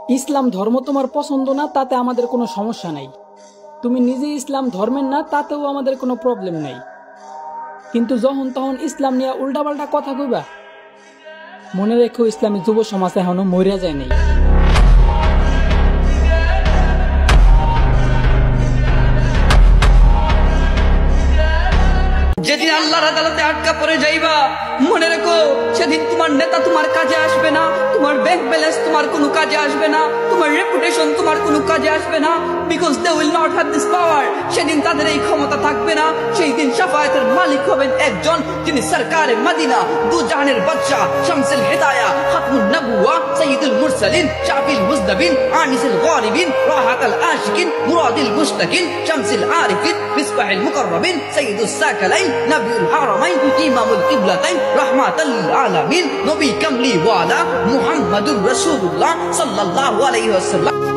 ইসলাম ধর্ম তোমার পছন্দ না, তাতে আমাদের কোনো সমস্যা নাই। তুমি নিজে ইসলাম ধর্মের না, তাতেও আমাদের কোনো প্রবলেম নাই। কিন্তু যখন তখন ইসলাম নিয়ে উল্টাপাল্টা কথা কইবা, মনে রেখো ইসলামী যুব সমাজ এখনো মরিয়া যায় নাই। যেদিন আল্লাহর আদালতে আটকা পড়ে যাইবা, মনে রেখো সেদিন তোমার নেতা তোমার কাজে আসবে না, তোমার ব্যাংক ব্যালেন্স তোমার কোনো কাজে আসবে না, তোমার রেপুটেশন তোমার কোনো কাজে আসবে না, because they will not have this power. সেদিন তাদের এই ক্ষমতা থাকবে না। সেই দিন শাফায়াতের মালিক হবেন একজন, যিনি সরকারে মদিনা, দু জাহানের বাদশা, শামসুল হিদায়া, খাতমুন নবুওয়া, সাইয়্যিদুল মুরসালিন, শাফিল মুজনবিন, আনিসুল গারিবিন, রাহাতুল আশিকিন, মুরাদিল মুশতাকিন, শামসুল আরিফিন, মিসবাহুল মুকাররবিন, সাইয়্যিদুস সাকালাইন, নবিউল হারামাইন, ইমামুল কিবলাতাইন, রাহমাতাল লিল আলামিন, নবী কামলি ওয়ালা মুহাম্মাদুর রাসূলুল্লাহ সাল্লাল্লাহু আলাইহি ওয়াসাল্লাম।